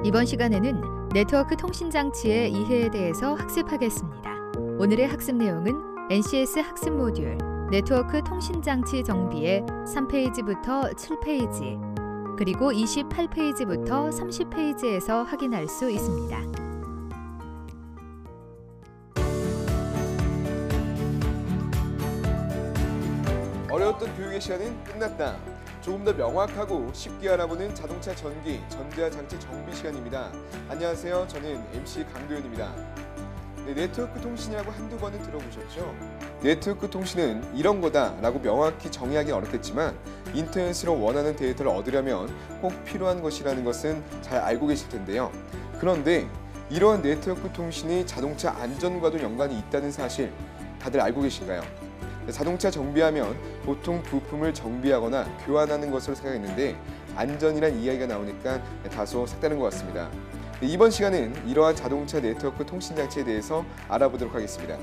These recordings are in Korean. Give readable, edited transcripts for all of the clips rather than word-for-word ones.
이번 시간에는 네트워크 통신 장치의 이해에 대해서 학습하겠습니다. 오늘의 학습 내용은 NCS 학습 모듈 네트워크 통신 장치 정비의 3페이지부터 7페이지, 그리고 28페이지부터 30페이지에서 확인할 수 있습니다. 어려웠던 교육의 시간은 끝났다. 조금 더 명확하고 쉽게 알아보는 자동차 전기, 전자장치 정비 시간입니다. 안녕하세요. 저는 MC 강도현입니다. 네트워크 통신이라고 한두 번은 들어보셨죠? 네트워크 통신은 이런 거다라고 명확히 정의하기 어렵겠지만 인터넷으로 원하는 데이터를 얻으려면 꼭 필요한 것이라는 것은 잘 알고 계실 텐데요. 그런데 이러한 네트워크 통신이 자동차 안전과도 연관이 있다는 사실 다들 알고 계신가요? 자동차 정비하면 보통 부품을 정비하거나 교환하는 것으로 생각했는데 안전이란 이야기가 나오니까 다소 색다른 것 같습니다. 이번 시간은 이러한 자동차 네트워크 통신 장치에 대해서 알아보도록 하겠습니다.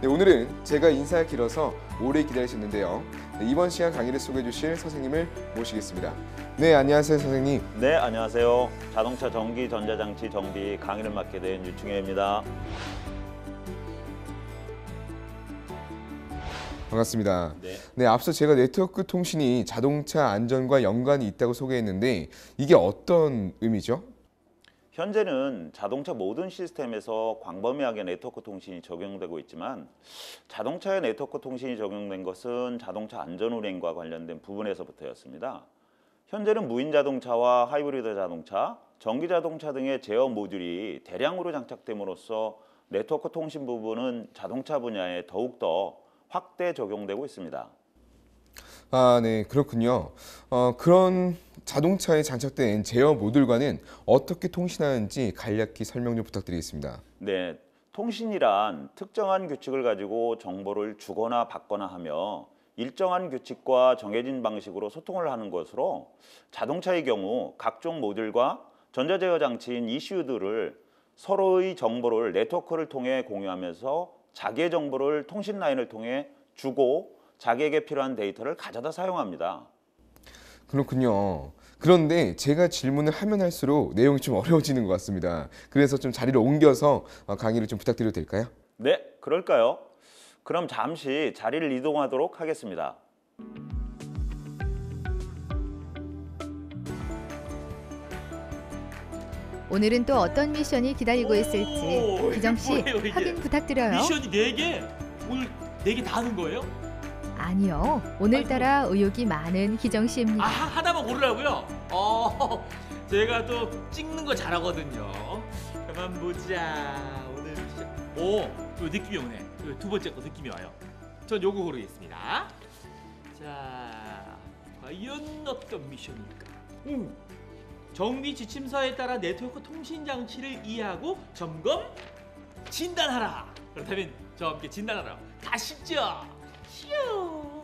오늘은 제가 인사가 길어서 오래 기다리셨는데요. 이번 시간 강의를 소개해 주실 선생님을 모시겠습니다. 네, 안녕하세요 선생님. 네, 안녕하세요. 자동차 전기, 전자장치 정비 강의를 맡게 된 유충혜입니다. 반갑습니다. 네, 앞서 제가 네트워크 통신이 자동차 안전과 연관이 있다고 소개했는데 이게 어떤 의미죠? 현재는 자동차 모든 시스템에서 광범위하게 네트워크 통신이 적용되고 있지만 자동차의 네트워크 통신이 적용된 것은 자동차 안전 운행과 관련된 부분에서부터였습니다. 현재는 무인 자동차와 하이브리드 자동차, 전기 자동차 등의 제어 모듈이 대량으로 장착됨으로써 네트워크 통신 부분은 자동차 분야에 더욱더 확대 적용되고 있습니다. 아, 네, 그렇군요. 그런 자동차에 장착된 제어 모듈과는 어떻게 통신하는지 간략히 설명 좀 부탁드리겠습니다. 네, 통신이란 특정한 규칙을 가지고 정보를 주거나 받거나 하며 일정한 규칙과 정해진 방식으로 소통을 하는 것으로 자동차의 경우 각종 모듈과 전자제어 장치인 ECU들을 서로의 정보를 네트워크를 통해 공유하면서 자기의 정보를 통신 라인을 통해 주고 자기에게 필요한 데이터를 가져다 사용합니다. 그렇군요. 그런데 제가 질문을 하면 할수록 내용이 좀 어려워지는 것 같습니다. 그래서 좀 자리를 옮겨서 강의를 좀 부탁드려도 될까요? 네, 그럴까요? 그럼 잠시 자리를 이동하도록 하겠습니다. 오늘은 또 어떤 미션이 기다리고 있을지 기정 씨 확인 부탁드려요. 미션이 4개? 오늘 4개 다 하는 거예요? 아니요, 오늘따라 의욕이 많은 기정 씨입니다. 아, 하나만 고르라고요? 제가 또 찍는 거 잘하거든요. 그만 보자. 오늘 미션. 오, 느낌이 오네. 두 번째 거 느낌이 와요. 전 요거 고르겠습니다. 자, 과연 어떤 미션일까? 정비 지침서에 따라 네트워크 통신 장치를 이해하고 점검, 진단하라. 그렇다면 저와 함께 진단하러 가시죠. 휴.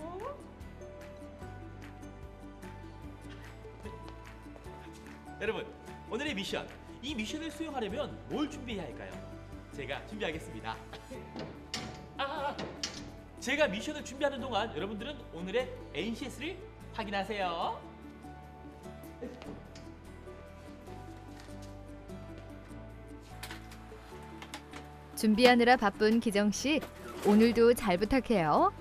여러분, 오늘의 미션. 이 미션을 수행하려면 뭘 준비해야 할까요? 제가 준비하겠습니다. 제가 미션을 준비하는 동안 여러분들은 오늘의 NCS를 확인하세요. 준비하느라 바쁜 기정 씨, 오늘도 잘 부탁해요.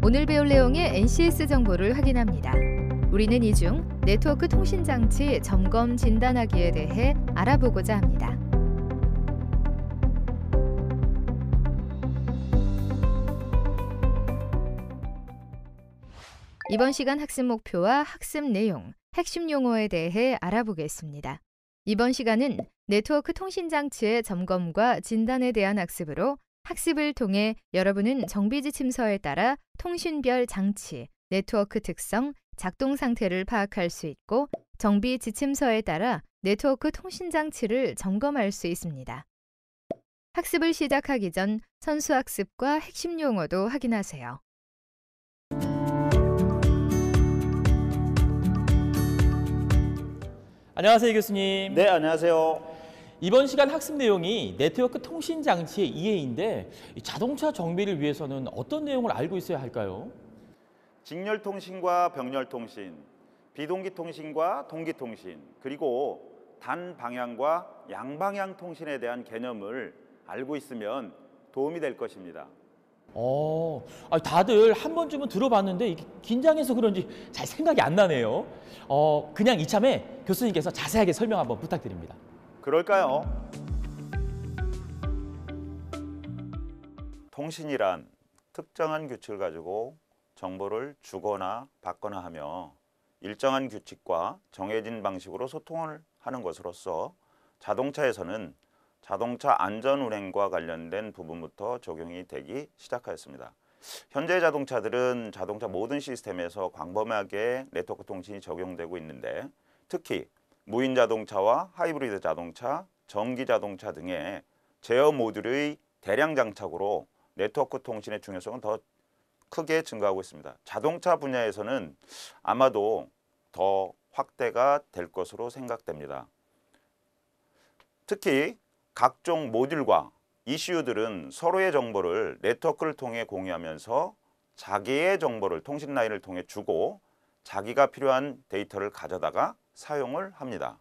오늘 배울 내용의 NCS 정보를 확인합니다. 우리는 이 중 네트워크 통신 장치 점검 진단하기에 대해 알아보고자 합니다. 이번 시간 학습 목표와 학습 내용, 핵심 용어에 대해 알아보겠습니다. 이번 시간은 네트워크 통신 장치의 점검과 진단에 대한 학습으로 학습을 통해 여러분은 정비 지침서에 따라 통신별 장치, 네트워크 특성, 작동 상태를 파악할 수 있고 정비 지침서에 따라 네트워크 통신 장치를 점검할 수 있습니다. 학습을 시작하기 전 선수 학습과 핵심 용어도 확인하세요. 안녕하세요, 교수님. 네, 안녕하세요. 이번 시간 학습 내용이 네트워크 통신 장치의 이해인데 이 자동차 정비를 위해서는 어떤 내용을 알고 있어야 할까요? 직렬통신과 병렬통신, 비동기통신과 동기통신, 그리고 단방향과 양방향 통신에 대한 개념을 알고 있으면 도움이 될 것입니다. 다들 한 번쯤은 들어봤는데 이게 긴장해서 그런지 잘 생각이 안 나네요. 그냥 이참에 교수님께서 자세하게 설명 한번 부탁드립니다. 그럴까요? 통신이란 특정한 규칙을 가지고 정보를 주거나 받거나 하며 일정한 규칙과 정해진 방식으로 소통을 하는 것으로서 자동차에서는 자동차 안전 운행과 관련된 부분부터 적용이 되기 시작하였습니다. 현재 자동차들은 자동차 모든 시스템에서 광범위하게 네트워크 통신이 적용되고 있는데 특히 무인 자동차와 하이브리드 자동차, 전기 자동차 등의 제어 모듈의 대량 장착으로 네트워크 통신의 중요성은 더 크게 증가하고 있습니다. 자동차 분야에서는 아마도 더 확대가 될 것으로 생각됩니다. 특히 각종 모듈과 ECU들은 서로의 정보를 네트워크를 통해 공유하면서 자기의 정보를 통신 라인을 통해 주고 자기가 필요한 데이터를 가져다가 사용을 합니다.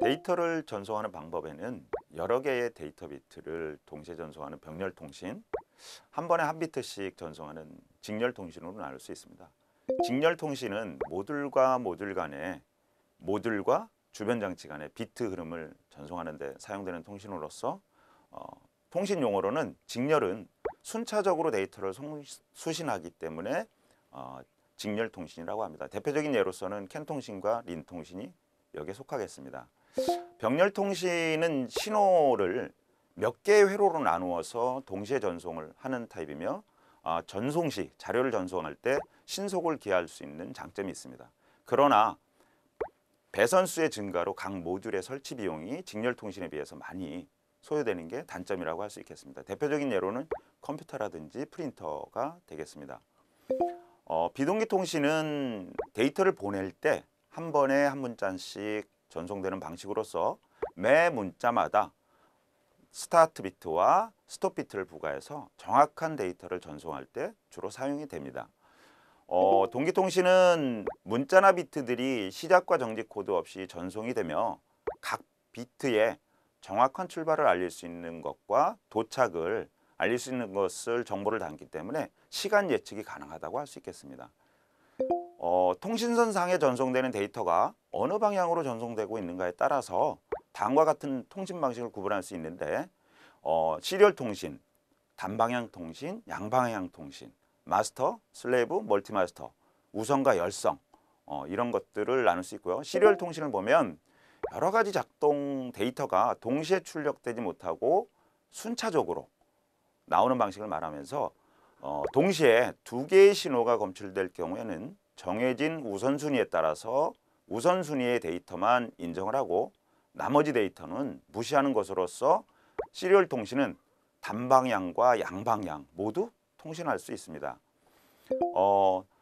데이터를 전송하는 방법에는 여러 개의 데이터 비트를 동시에 전송하는 병렬통신, 한 번에 한 비트씩 전송하는 직렬통신으로 나눌 수 있습니다. 직렬통신은 모듈과 모듈 간의 모듈과 주변 장치 간의 비트 흐름을 전송하는 데 사용되는 통신으로서 통신 용어로는 직렬은 순차적으로 데이터를 수신하기 때문에 직렬통신이라고 합니다. 대표적인 예로서는 캔통신과 린통신이 여기에 속하겠습니다. 병렬통신은 신호를 몇 개의 회로로 나누어서 동시에 전송을 하는 타입이며 전송 시 자료를 전송할 때 신속을 기할 수 있는 장점이 있습니다. 그러나 배선수의 증가로 각 모듈의 설치 비용이 직렬통신에 비해서 많이 소요되는 게 단점이라고 할 수 있겠습니다. 대표적인 예로는 컴퓨터라든지 프린터가 되겠습니다. 비동기 통신은 데이터를 보낼 때 한 번에 한 문자씩 전송되는 방식으로서 매 문자마다 스타트 비트와 스톱 비트를 부과해서 정확한 데이터를 전송할 때 주로 사용이 됩니다. 동기통신은 문자나 비트들이 시작과 정지 코드 없이 전송이 되며 각 비트에 정확한 출발을 알릴 수 있는 것과 도착을 알릴 수 있는 것을 정보를 담기 때문에 시간 예측이 가능하다고 할 수 있겠습니다. 통신선상에 전송되는 데이터가 어느 방향으로 전송되고 있는가에 따라서 다음과 같은 통신 방식을 구분할 수 있는데 시리얼 통신, 단방향 통신, 양방향 통신, 마스터, 슬레이브, 멀티마스터, 우선과 열성 이런 것들을 나눌 수 있고요. 시리얼 통신을 보면 여러 가지 작동 데이터가 동시에 출력되지 못하고 순차적으로 나오는 방식을 말하면서 동시에 두 개의 신호가 검출될 경우에는 정해진 우선순위에 따라서 우선순위의 데이터만 인정을 하고 나머지 데이터는 무시하는 것으로서 시리얼 통신은 단방향과 양방향 모두 통신할 수 있습니다.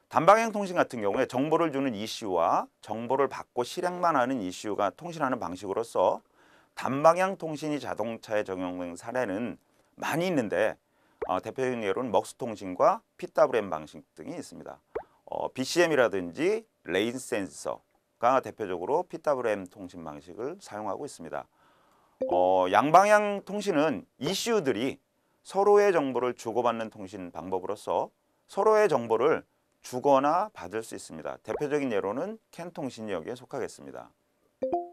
단방향 통신 같은 경우에 정보를 주는 ECU와 정보를 받고 실행만 하는 ECU가 통신하는 방식으로서 단방향 통신이 자동차에 적용된 사례는 많이 있는데 대표적인 예로는 먹스 통신과 PWM 방식 등이 있습니다. BCM이라든지 레인 센서가 대표적으로 PWM 통신 방식을 사용하고 있습니다. 양방향 통신은 ECU들이 서로의 정보를 주고받는 통신 방법으로서 서로의 정보를 주거나 받을 수 있습니다. 대표적인 예로는 캔 통신이 여기에 속하겠습니다.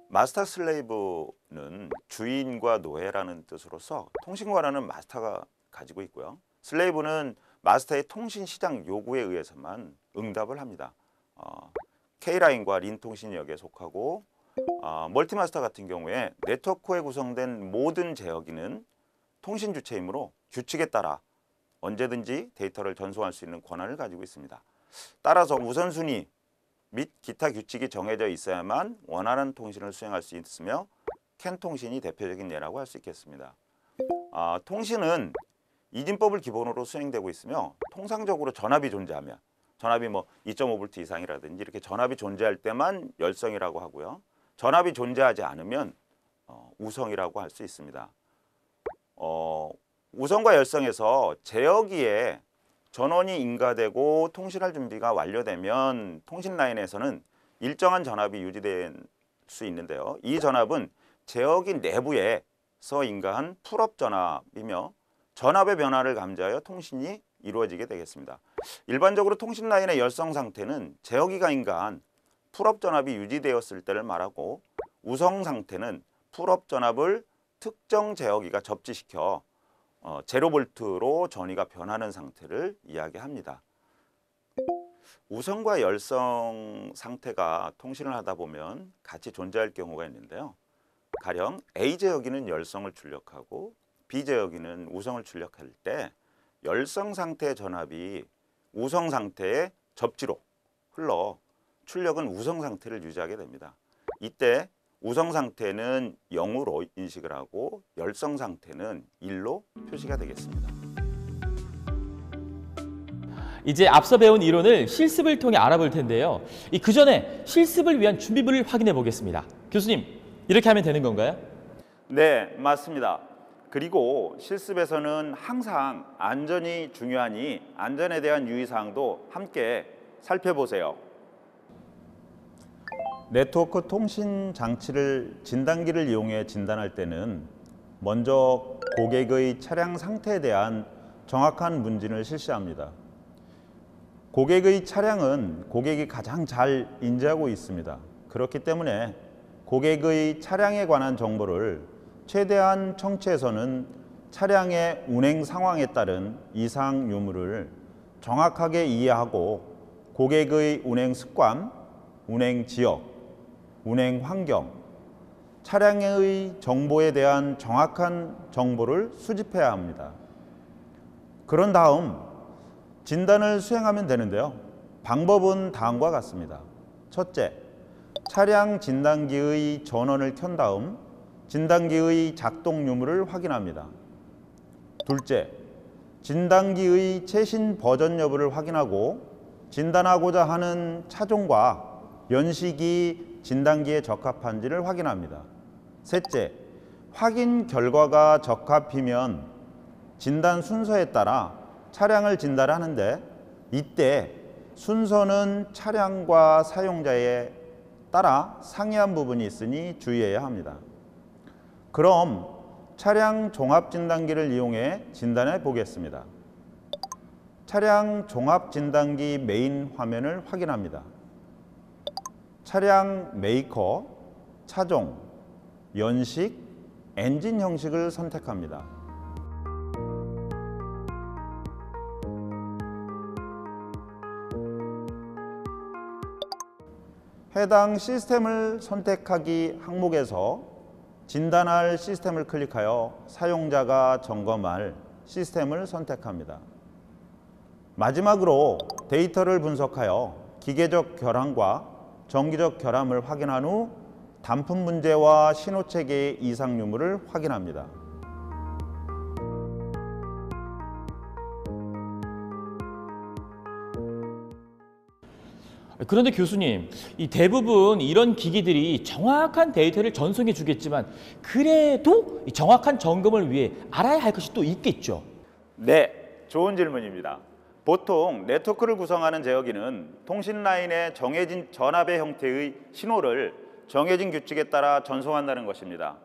마스터 슬레이브는 주인과 노예라는 뜻으로서 통신관하는 마스터가 가지고 있고요. 슬레이브는 마스터의 통신 시장 요구에 의해서만 응답을 합니다. K라인과 린 통신이 여기에 속하고 멀티마스터 같은 경우에 네트워크에 구성된 모든 제어기는 통신 주체이므로 규칙에 따라 언제든지 데이터를 전송할 수 있는 권한을 가지고 있습니다. 따라서 우선순위 및 기타 규칙이 정해져 있어야만 원하는 통신을 수행할 수 있으며 캔 통신이 대표적인 예라고 할 수 있겠습니다. 통신은 이진법을 기본으로 수행되고 있으며 통상적으로 전압이 존재하면 전압이 2.5V 이상이라든지 이렇게 전압이 존재할 때만 열성이라고 하고요. 전압이 존재하지 않으면 우성이라고 할 수 있습니다. 우성과 열성에서 제어기에 전원이 인가되고 통신할 준비가 완료되면 통신 라인에서는 일정한 전압이 유지될 수 있는데요. 이 전압은 제어기 내부에서 인가한 풀업 전압이며 전압의 변화를 감지하여 통신이 이루어지게 되겠습니다. 일반적으로 통신 라인의 열성 상태는 제어기가 인가한 풀업 전압이 유지되었을 때를 말하고, 우성 상태는 풀업 전압을 특정 제어기가 접지시켜 제로볼트로 전위가 변하는 상태를 이야기합니다. 우성과 열성 상태가 통신을 하다 보면 같이 존재할 경우가 있는데요. 가령 A 제어기는 열성을 출력하고 B 제어기는 우성을 출력할 때 열성 상태의 전압이 우성 상태의 접지로 흘러 출력은 우성 상태를 유지하게 됩니다. 이때 우성 상태는 0으로 인식을 하고 열성 상태는 1로 표시가 되겠습니다. 이제 앞서 배운 이론을 실습을 통해 알아볼 텐데요. 그 전에 실습을 위한 준비물을 확인해 보겠습니다. 교수님, 이렇게 하면 되는 건가요? 네, 맞습니다. 그리고 실습에서는 항상 안전이 중요하니 안전에 대한 유의사항도 함께 살펴보세요. 네트워크 통신 장치를 진단기를 이용해 진단할 때는 먼저 고객의 차량 상태에 대한 정확한 문진을 실시합니다. 고객의 차량은 고객이 가장 잘 인지하고 있습니다. 그렇기 때문에 고객의 차량에 관한 정보를 최대한 청취해서는 차량의 운행 상황에 따른 이상 유무를 정확하게 이해하고 고객의 운행 습관, 운행 지역, 운행 환경, 차량의 정보에 대한 정확한 정보를 수집해야 합니다. 그런 다음 진단을 수행하면 되는데요. 방법은 다음과 같습니다. 첫째, 차량 진단기의 전원을 켠 다음 진단기의 작동 유무를 확인합니다. 둘째, 진단기의 최신 버전 여부를 확인하고 진단하고자 하는 차종과 연식이 진단기에 적합한지를 확인합니다. 셋째, 확인 결과가 적합이면 진단 순서에 따라 차량을 진단하는데, 이때 순서는 차량과 사용자에 따라 상이한 부분이 있으니 주의해야 합니다. 그럼 차량 종합 진단기를 이용해 진단해 보겠습니다. 차량 종합 진단기 메인 화면을 확인합니다. 차량 메이커, 차종, 연식, 엔진 형식을 선택합니다. 해당 시스템을 선택하기 항목에서 진단할 시스템을 클릭하여 사용자가 점검할 시스템을 선택합니다. 마지막으로 데이터를 분석하여 기계적 결함과 정기적 결함을 확인한 후 단품 문제와 신호체계의 이상 유무를 확인합니다. 그런데 교수님, 이 대부분 이런 기기들이 정확한 데이터를 전송해 주겠지만 그래도 이 정확한 점검을 위해 알아야 할 것이 또 있겠죠? 네, 좋은 질문입니다. 보통 네트워크를 구성하는 제어기는 통신 라인의 정해진 전압의 형태의 신호를 정해진 규칙에 따라 전송한다는 것입니다.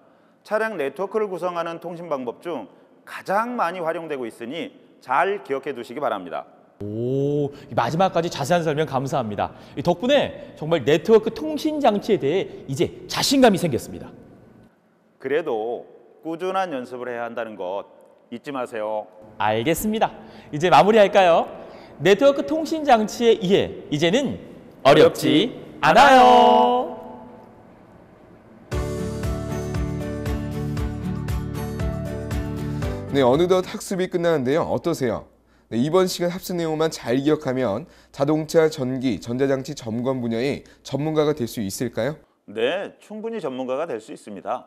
차량 네트워크를 구성하는 통신 방법 중 가장 많이 활용되고 있으니 잘 기억해 두시기 바랍니다. 오, 마지막까지 자세한 설명 감사합니다. 덕분에 정말 네트워크 통신 장치에 대해 이제 자신감이 생겼습니다. 그래도 꾸준한 연습을 해야 한다는 것 잊지 마세요. 알겠습니다. 이제 마무리할까요? 네트워크 통신 장치의 이해, 이제는 어렵지 않아요. 네, 어느덧 학습이 끝나는데요. 어떠세요? 네, 이번 시간 학습 내용만 잘 기억하면 자동차, 전기, 전자장치 점검 분야의 전문가가 될 수 있을까요? 네, 충분히 전문가가 될 수 있습니다.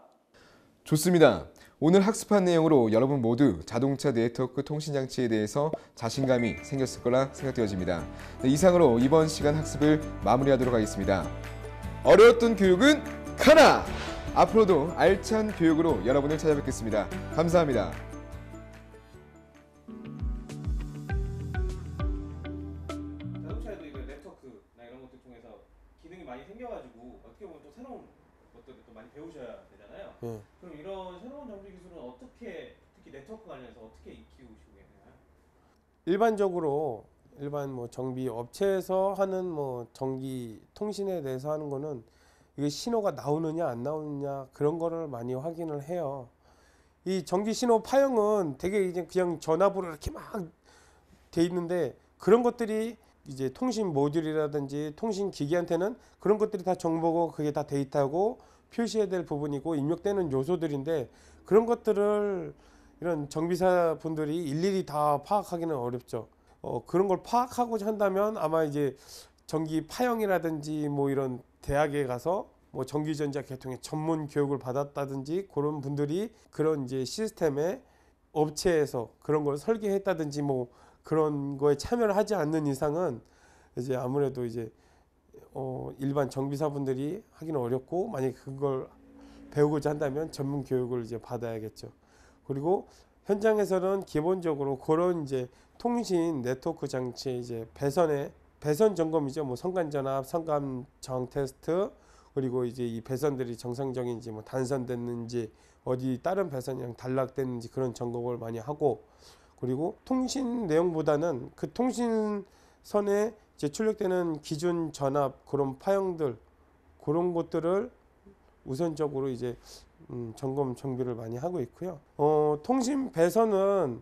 좋습니다. 오늘 학습한 내용으로 여러분 모두 자동차 네트워크 통신장치에 대해서 자신감이 생겼을 거라 생각되어집니다. 네, 이상으로 이번 시간 학습을 마무리하도록 하겠습니다. 어려웠던 교육은 가라! 앞으로도 알찬 교육으로 여러분을 찾아뵙겠습니다. 감사합니다. 자동차에도 이런 네트워크나 이런 것들 통해서 기능이 많이 생겨가지고 어떻게 보면 또 새로운 것들을 또 많이 배우셔야 되잖아요. 그럼 이런 새로운 정비 기술은 어떻게, 특히 네트워크 관련해서 어떻게 익히고 계시나요? 일반적으로 일반 뭐 정비 업체에서 하는 뭐 전기 통신에 대해서 하는 거는 이게 신호가 나오느냐 안 나오느냐 그런 거를 많이 확인을 해요. 이 전기 신호 파형은 되게 이제 그냥 전압으로 이렇게 막 돼 있는데 그런 것들이 이제 통신 모듈이라든지 통신 기기한테는 그런 것들이 다 정보고 그게 다 데이터고 표시해야 될 부분이고 입력되는 요소들인데 그런 것들을 이런 정비사 분들이 일일이 다 파악하기는 어렵죠. 그런 걸 파악하고자 한다면 아마 이제 전기 파형이라든지 뭐 이런 대학에 가서 뭐 전기전자 계통의 전문 교육을 받았다든지 그런 분들이 그런 이제 시스템에 업체에서 그런 걸 설계했다든지 뭐 그런 거에 참여를 하지 않는 이상은 이제 아무래도 이제 일반 정비사분들이 하기는 어렵고 만약에 그걸 배우고자 한다면 전문 교육을 이제 받아야겠죠. 그리고 현장에서는 기본적으로 그런 이제 통신 네트워크 장치 이제 배선 점검이죠. 뭐 성간 전압, 성감 저항 테스트 그리고 이제 이 배선들이 정상적인지 뭐 단선됐는지 어디 다른 배선이랑 단락됐는지 그런 점검을 많이 하고 그리고 통신 내용보다는 그 통신선에 이제 출력되는 기준 전압 그런 파형들 그런 것들을 우선적으로 이제 점검 정비를 많이 하고 있고요. 통신 배선은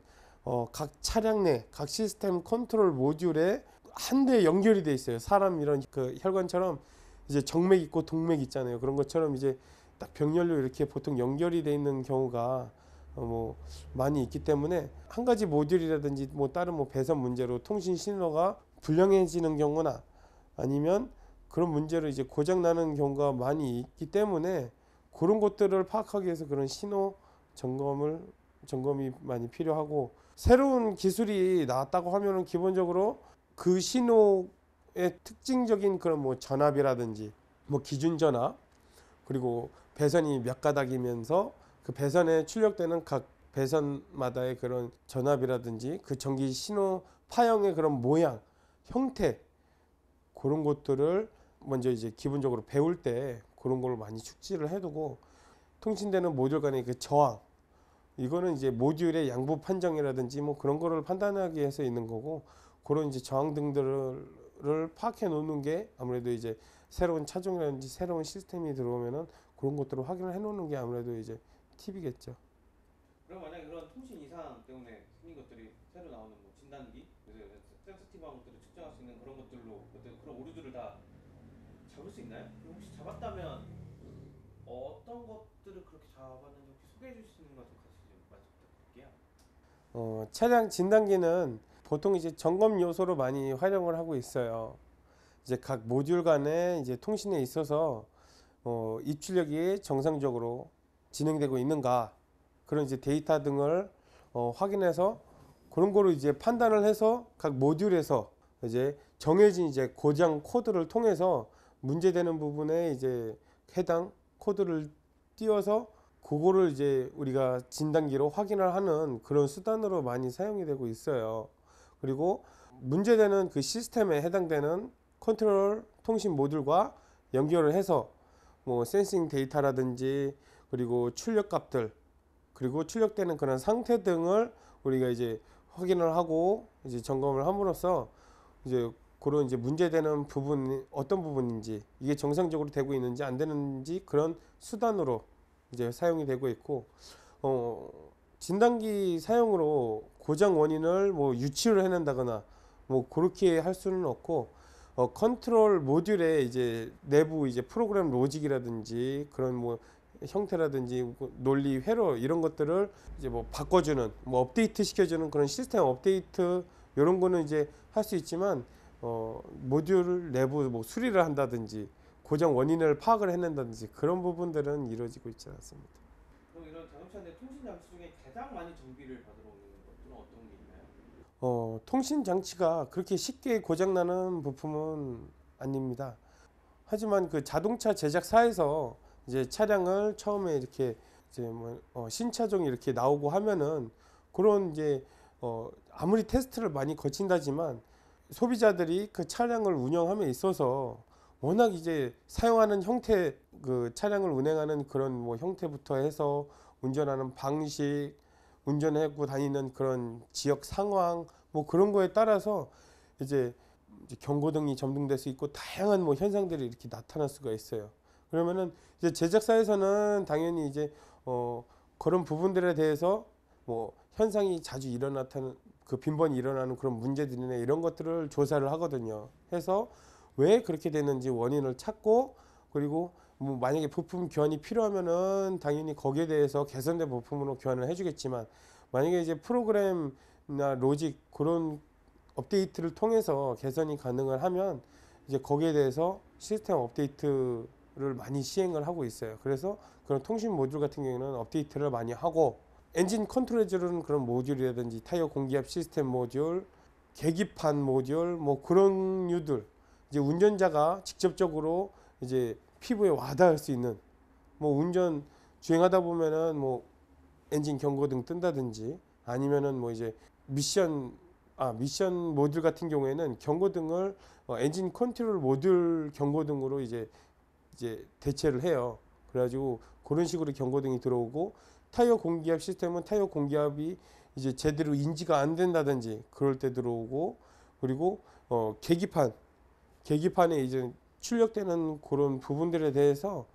각 차량 내 각 시스템 컨트롤 모듈에 한 대 연결이 돼 있어요. 사람 이런 그 혈관처럼 이제 정맥 있고 동맥 있잖아요. 그런 것처럼 이제 딱 병렬로 이렇게 보통 연결이 돼 있는 경우가 뭐 많이 있기 때문에 한 가지 모듈이라든지 뭐 다른 뭐 배선 문제로 통신 신호가 불량해지는 경우나 아니면 그런 문제로 이제 고장 나는 경우가 많이 있기 때문에 그런 것들을 파악하기 위해서 그런 신호 점검이 많이 필요하고 새로운 기술이 나왔다고 하면은 기본적으로 그 신호의 특징적인 그런 뭐 전압이라든지 뭐 기준 전압 그리고 배선이 몇 가닥이면서 그 배선에 출력되는 각 배선마다의 그런 전압이라든지 그 전기 신호 파형의 그런 모양, 형태 그런 것들을 먼저 이제 기본적으로 배울 때 그런 걸 많이 축지를 해두고 통신되는 모듈 간의 그 저항 이거는 이제 모듈의 양부 판정이라든지 뭐 그런 거를 판단하기 위해서 있는 거고 그런 이제 저항 등들을 파악해 놓는 게 아무래도 이제 새로운 차종이라든지 새로운 시스템이 들어오면은 그런 것들을 확인을 해 놓는 게 아무래도 이제 팁이겠죠. 그럼 만약에 그런 통신 이상 때문에 생긴 것들이 새로 나오는 뭐 진단기, 센서티브한 것들을 측정할 수 있는 그런 것들로 그런 오류들을 다 잡을 수 있나요? 그럼 혹시 잡았다면 어떤 것들을 그렇게 잡았는지 혹시 소개해 주실 수 있는 것 좀 같이 좀 말씀 부탁드릴게요. 차량 진단기는 보통 이제 점검 요소로 많이 활용을 하고 있어요. 이제 각 모듈 간의 이제 통신에 있어서 입출력이 정상적으로 진행되고 있는가 그런 이제 데이터 등을 확인해서 그런 거로 이제 판단을 해서 각 모듈에서 이제 정해진 이제 고장 코드를 통해서 문제되는 부분에 이제 해당 코드를 띄워서 그거를 이제 우리가 진단기로 확인을 하는 그런 수단으로 많이 사용이 되고 있어요. 그리고 문제되는 그 시스템에 해당되는 컨트롤 통신 모듈과 연결을 해서 뭐 센싱 데이터라든지 그리고 출력 값들 그리고 출력되는 그런 상태 등을 우리가 이제 확인을 하고 이제 점검을 함으로써 이제 그런 이제 문제되는 부분이 어떤 부분인지 이게 정상적으로 되고 있는지 안 되는지 그런 수단으로 이제 사용이 되고 있고 진단기 사용으로 고장 원인을 뭐 유치를 해낸다거나 뭐 그렇게 할 수는 없고 컨트롤 모듈에 이제 내부 이제 프로그램 로직이라든지 그런 뭐 형태라든지 논리 회로 이런 것들을 이제 뭐 바꿔주는 뭐 업데이트 시켜주는 그런 시스템 업데이트 이런 거는 이제 할 수 있지만 모듈 내부 뭐 수리를 한다든지 고장 원인을 파악을 해낸다든지 그런 부분들은 이루어지고 있지 않습니다. 그럼 이런 자동차 내 통신 장치 중에 가장 많이 정비를 받으러 오는 것들은 어떤 게 있나요? 통신 장치가 그렇게 쉽게 고장나는 부품은 아닙니다. 하지만 그 자동차 제작사에서 이제 차량을 처음에 이렇게 이제 신차종이 이렇게 나오고 하면은 그런 이제 아무리 테스트를 많이 거친다지만 소비자들이 그 차량을 운영함에 있어서 워낙 이제 사용하는 형태, 그 차량을 운행하는 그런 뭐 형태부터 해서 운전하는 방식, 운전하고 다니는 그런 지역 상황 뭐 그런 거에 따라서 이제 경고등이 점등될 수 있고 다양한 뭐 현상들이 이렇게 나타날 수가 있어요. 그러면은 이제 제작사에서는 당연히 이제 그런 부분들에 대해서 뭐 현상이 자주 일어나는 그 빈번히 일어나는 그런 문제들이나 이런 것들을 조사를 하거든요. 해서 왜 그렇게 되는지 원인을 찾고, 그리고 뭐 만약에 부품 교환이 필요하면은 당연히 거기에 대해서 개선된 부품으로 교환을 해주겠지만, 만약에 이제 프로그램이나 로직 그런 업데이트를 통해서 개선이 가능을 하면 이제 거기에 대해서 시스템 업데이트를 많이 시행을 하고 있어요. 그래서 그런 통신 모듈 같은 경우에는 업데이트를 많이 하고, 엔진 컨트롤해주는 그런 모듈이라든지 타이어 공기압 시스템 모듈, 계기판 모듈 뭐 그런 류들, 이제 운전자가 직접적으로 이제 피부에 와닿을 수 있는, 뭐 운전 주행하다 보면은 뭐 엔진 경고등 뜬다든지, 아니면은 뭐 이제 미션 모듈 같은 경우에는 경고등을 엔진 컨트롤 모듈 경고등으로 이제 대체를 해요. 그래가지고 그런 식으로 경고등이 들어오고, 타이어 공기압 시스템은 타이어 공기압이 이제 제대로 인지가 안 된다든지 그럴 때 들어오고, 그리고 계기판에 이제 출력되는 그런 부분들에 대해서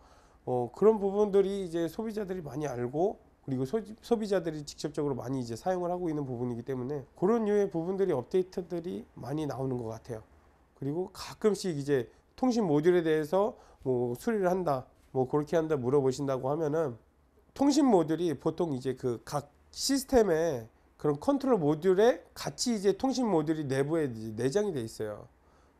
그런 부분들이 이제 소비자들이 많이 알고, 그리고 소비자들이 직접적으로 많이 이제 사용을 하고 있는 부분이기 때문에 그런 류의 부분들이 업데이트들이 많이 나오는 것 같아요. 그리고 가끔씩 이제 통신 모듈에 대해서 뭐 수리를 한다, 뭐 그렇게 한다 물어보신다고 하면은, 통신 모듈이 보통 이제 그 각 시스템에 그런 컨트롤 모듈에 같이 이제 통신 모듈이 내부에 내장이 돼 있어요.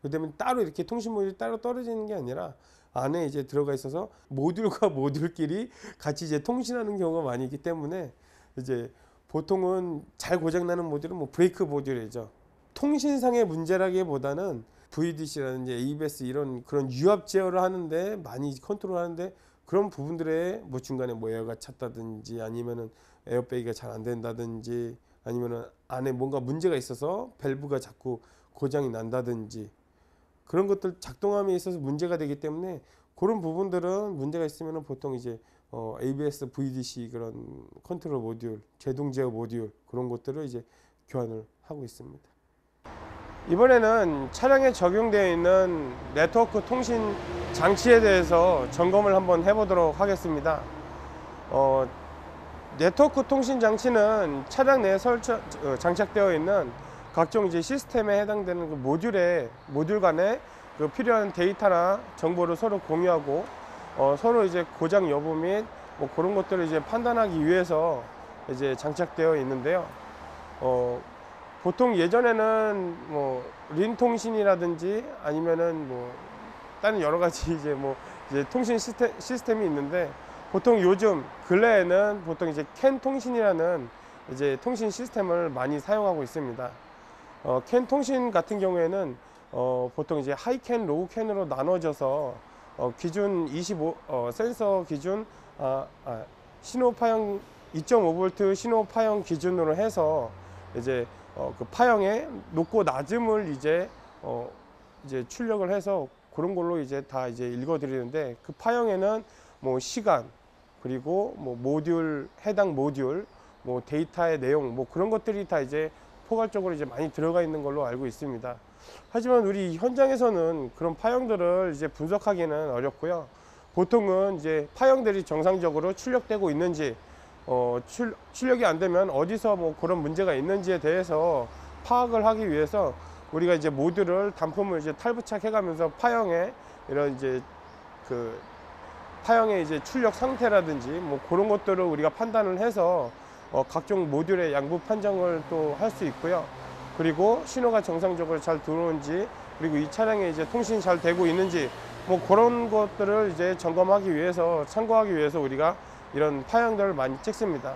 그러면 따로 이렇게 통신 모듈이 따로 떨어지는 게 아니라 안에 이제 들어가 있어서 모듈과 모듈끼리 같이 이제 통신하는 경우가 많이 있기 때문에, 이제 보통은 잘 고장나는 모듈은 뭐 브레이크 모듈이죠. 통신상의 문제라기보다는 VDC라든지 ABS 이런 그런 유압 제어를 하는데 많이 컨트롤하는데, 그런 부분들에 뭐 중간에 뭐 에어가 찼다든지, 아니면은 에어백이 잘 안 된다든지, 아니면은 안에 뭔가 문제가 있어서 밸브가 자꾸 고장이 난다든지, 그런 것들 작동함에 있어서 문제가 되기 때문에 그런 부분들은 문제가 있으면은 보통 이제 ABS, VDC 그런 컨트롤 모듈, 제동 제어 모듈 그런 것들을 이제 교환을 하고 있습니다. 이번에는 차량에 적용되어 있는 네트워크 통신 장치에 대해서 점검을 한번 해보도록 하겠습니다. 네트워크 통신 장치는 차량 내에 장착되어 있는 각종 이제 시스템에 해당되는 그 모듈 간에 그 필요한 데이터나 정보를 서로 공유하고, 서로 이제 고장 여부 및 뭐 그런 것들을 이제 판단하기 위해서 이제 장착되어 있는데요. 보통 예전에는 뭐 린 통신이라든지 아니면은 뭐 다른 여러 가지 이제 통신 시스템이 있는데, 보통 요즘 근래에는 보통 이제 캔 통신이라는 이제 통신 시스템을 많이 사용하고 있습니다. 캔 통신 같은 경우에는 보통 이제 하이캔, 로우캔으로 나눠져서 기준 25 센서 기준 신호 파형 2.5V 신호 파형 기준으로 해서 이제 그 파형의 높고 낮음을 이제 출력을 해서 그런 걸로 이제 다 이제 읽어드리는데, 그 파형에는 뭐 시간, 그리고 뭐 모듈, 해당 모듈, 뭐 데이터의 내용, 뭐 그런 것들이 다 이제 포괄적으로 이제 많이 들어가 있는 걸로 알고 있습니다. 하지만 우리 현장에서는 그런 파형들을 이제 분석하기는 어렵고요. 보통은 이제 파형들이 정상적으로 출력되고 있는지, 출력이 안 되면 어디서 뭐 그런 문제가 있는지에 대해서 파악을 하기 위해서 우리가 이제 모듈을 단품을 이제 탈부착해 가면서 파형에 이런 이제 그 파형의 이제 출력 상태라든지 뭐 그런 것들을 우리가 판단을 해서 각종 모듈의 양부 판정을 또 할 수 있고요. 그리고 신호가 정상적으로 잘 들어오는지, 그리고 이 차량에 이제 통신이 잘 되고 있는지, 뭐 그런 것들을 이제 점검하기 위해서, 참고하기 위해서 우리가 이런 파형들을 많이 찍습니다.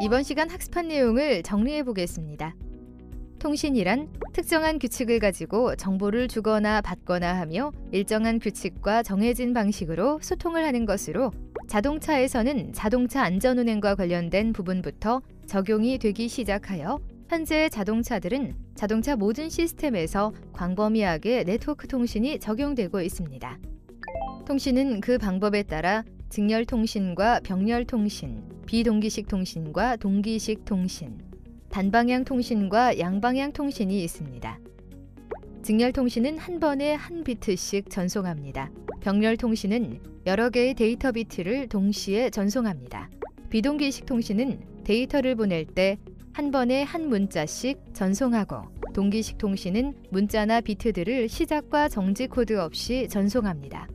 이번 시간 학습한 내용을 정리해 보겠습니다. 통신이란 특정한 규칙을 가지고 정보를 주거나 받거나 하며 일정한 규칙과 정해진 방식으로 소통을 하는 것으로 자동차에서는 자동차 안전운행과 관련된 부분부터 적용이 되기 시작하여 현재 자동차들은 자동차 모든 시스템에서 광범위하게 네트워크 통신이 적용되고 있습니다. 통신은 그 방법에 따라 직렬 통신과 병렬 통신, 비동기식 통신과 동기식 통신, 단방향 통신과 양방향 통신이 있습니다. 직렬 통신은 한 번에 한 비트씩 전송합니다. 병렬 통신은 여러 개의 데이터 비트를 동시에 전송합니다. 비동기식 통신은 데이터를 보낼 때 한 번에 한 문자씩 전송하고, 동기식 통신은 문자나 비트들을 시작과 정지 코드 없이 전송합니다.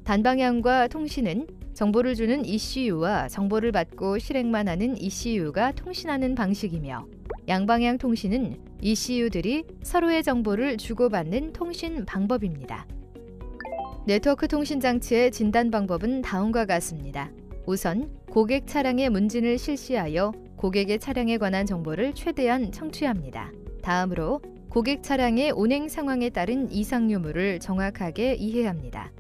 단방향과 통신은 정보를 주는 ECU와 정보를 받고 실행만 하는 ECU가 통신하는 방식이며, 양방향 통신은 ECU들이 서로의 정보를 주고받는 통신 방법입니다. 네트워크 통신 장치의 진단 방법은 다음과 같습니다. 우선 고객 차량의 문진을 실시하여 고객의 차량에 관한 정보를 최대한 청취합니다. 다음으로 고객 차량의 운행 상황에 따른 이상 유무를 정확하게 이해합니다.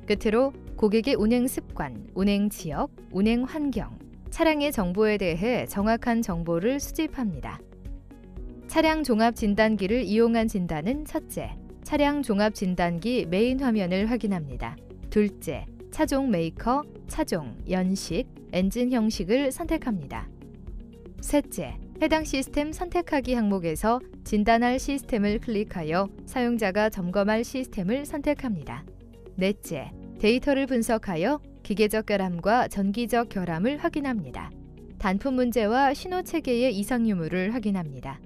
끝으로 고객의 운행 습관, 운행 지역, 운행 환경, 차량의 정보에 대해 정확한 정보를 수집합니다. 차량 종합 진단기를 이용한 진단은 첫째, 차량 종합 진단기 메인 화면을 확인합니다. 둘째, 차종 메이커, 차종, 연식, 엔진 형식을 선택합니다. 셋째, 해당 시스템 선택하기 항목에서 진단할 시스템을 클릭하여 사용자가 점검할 시스템을 선택합니다. 넷째, 데이터를 분석하여 기계적 결함과 전기적 결함을 확인합니다. 단품 문제와 신호 체계의 이상 유무를 확인합니다.